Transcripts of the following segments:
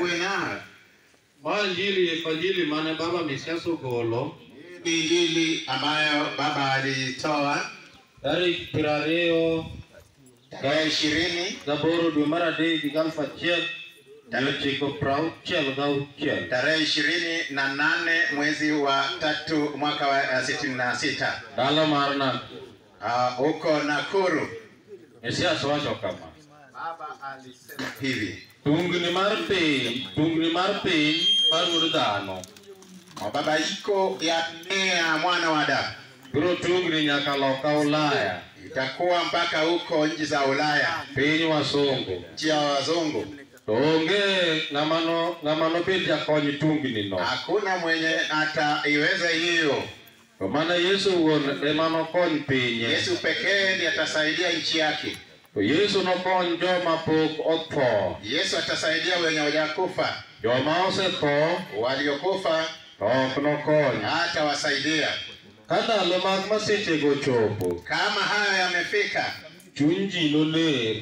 buena. Injili mane baba misiaso golo. Injili ambayo baba alitoa Tarehe 20 tarehe 20 Zaboro Dumarade Gigalfa Chiel Chiko Prau Chiel Gau Chiel tarehe 28 mwezi wa 3 mwaka wa 66 Dala Marna huko Nakuru. Misiaso wacho kama Baba alisema hivi, Tungni marpe Parudano baba iko ya mea mwana wa Adamu Biro tungni nyaka loka Ulaya itakuwa mpaka huko nchi za Ulaya, Pinyi wasongo nchi ya wazungu. Tonge ngamano pilja konyi tungni no Hakuna mwenye ataiweza hiyo. Kwa maana Yesu won emano konyi pinye Yesu pekee ndiye atasaidia nchi yake. Yesu no konyi joma pok otho Yesu atasaidia wenye hawajakufa. Joma osetho Waliokufa ok no konyi hata wasaidia. Kada lo mag masiche go chopo Kama haya yamefika, chunji no ler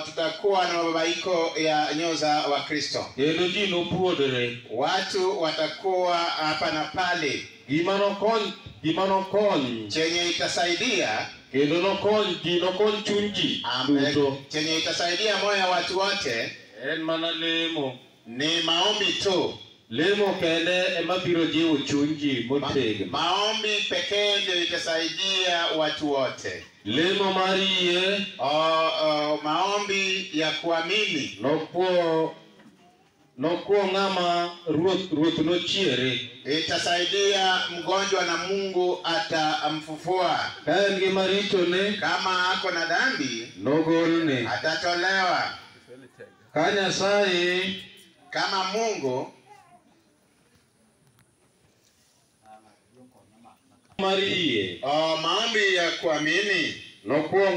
tutakuwa na mababaiko ya nyoza wa Kristo. Kendo ji no puodere Watu watakuwa hapa na pale. Gimano konyi Chenye itasaidia Kendo no konyi chunji duto chenye itasaidia moyo wa watu wote En mana lemo ni maombi tu. Lemo kende ema biro jiwo chunji motegno Maombi pekee ndio itasaidia watu wote. Lemo mariye Maombi ya kuamini. Nokuo ngama ruoth no chiere Itasaidia mgonjwa na Mungu atamfufua. Kaen gi maricho ne Kama ako na dhambi nogolne atatolewa. Ka Nyasaye Kama Mungu mariye maombi ya kuamini nokuo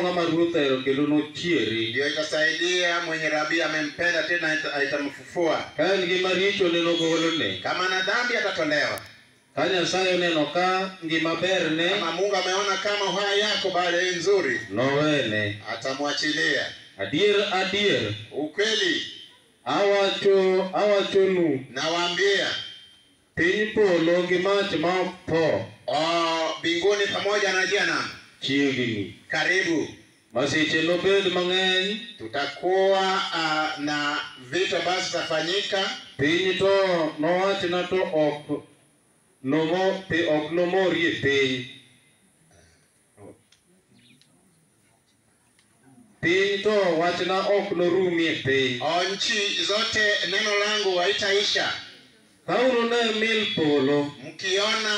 ngama ruoth ero kendo no chiere ndio itasaidia mwenye Rabi amempenda tena itamfufua. Kaen gi maricho ne nogolne Kama na dhambi atatolewa. Ka Nyasaye oneno ka ngima berne Kama Mungu ameona kama uhai yako bado ni nzuri, nowene atamwachilia. Adier Ukweli awachonu nawaambia, piny polo gi mach ma ok tho mbinguni pamoja na jehanamu chiegni karibu. Masiche nobed mang'eny Tutakuwa na vitu ambavyo zitafanyika. Piny to nowachna to ok nomorie piny. Piny to wachna ok norumie piny. Nchi zote neno langu haitaisha. Kauru ne mil polo Mkiona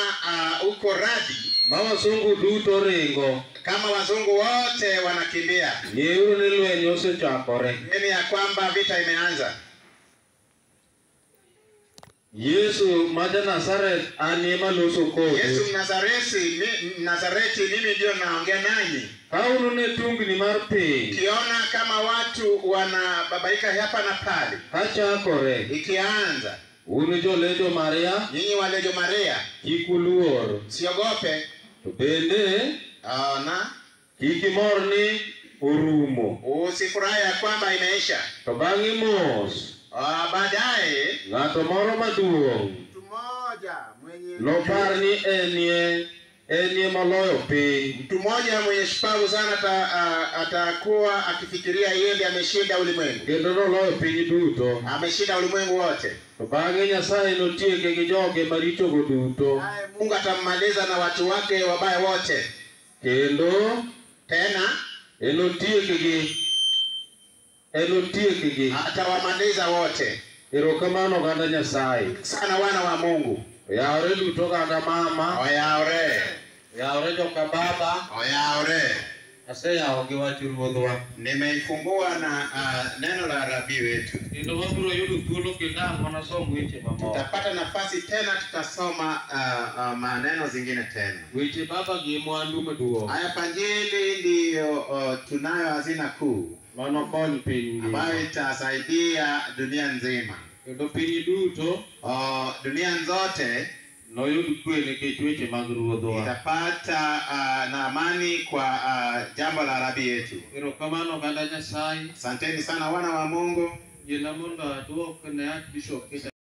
uko radi ma wasungu duto ringo kama wazungu wote wanakimbia, ng'euru ni lweny osechakore. mimi ya kwamba vita imeanza. Yesu maja Nazareth aniema loso kodu. Yesu Nazareti mimi ndio naongea nanyi. Kauru ne tungni mar piny Kiona kama watu wanababaika hapa na pale kachakore ikianza, unu jolejo Maria nyinyi walejo Maria kik uluor siogope. to bende na kik imor ni orumo usifurahi ya kwamba imeisha. to bang'e mos Baadaye ng'ato moro maduong' mtu mmoja mwenye nopar ni enie maloyo piny. Mtu mmoja mwenye shupavu sana atakuwa akifikiria yeye ndiye ameshinda ulimwengu. Kendo noloyo piny duto. Ameshinda ulimwengu wote. To bang'e Nyasaye notieke gi joge maricho go duto. Mungu atammaliza na watu wake wabaya wote. Kendo tena enotieke gi atawamaliza wote. Erokamano oganda Nyasaye. Sana wana wa Mungu. Oyawre duto oganda mama. Oyawre joka baba. Oyawre. Aseyawo gi wach ruodhwa. Nimeifungua na neno la Rabi wetu. Kendo wabiro yudo thuolo kendo wanasom weche mamoko. Tutapata nafasi tena tutasoma maneno zingine tena. Weche baba gi mwandu maduong'. Haya panjili ndio tunayo hazina kuu. Mano kony piny ambayo itasaidia dunia nzima. Kendo piny duto dunia zote noyud kwe nikech weche mag ruodhwa. Itapata na amani kwa jambo la Rabi yetu. Erokamano oganda Nyasaye. Asanteni sana wana wa Mungu. Yenamonga do kana bishop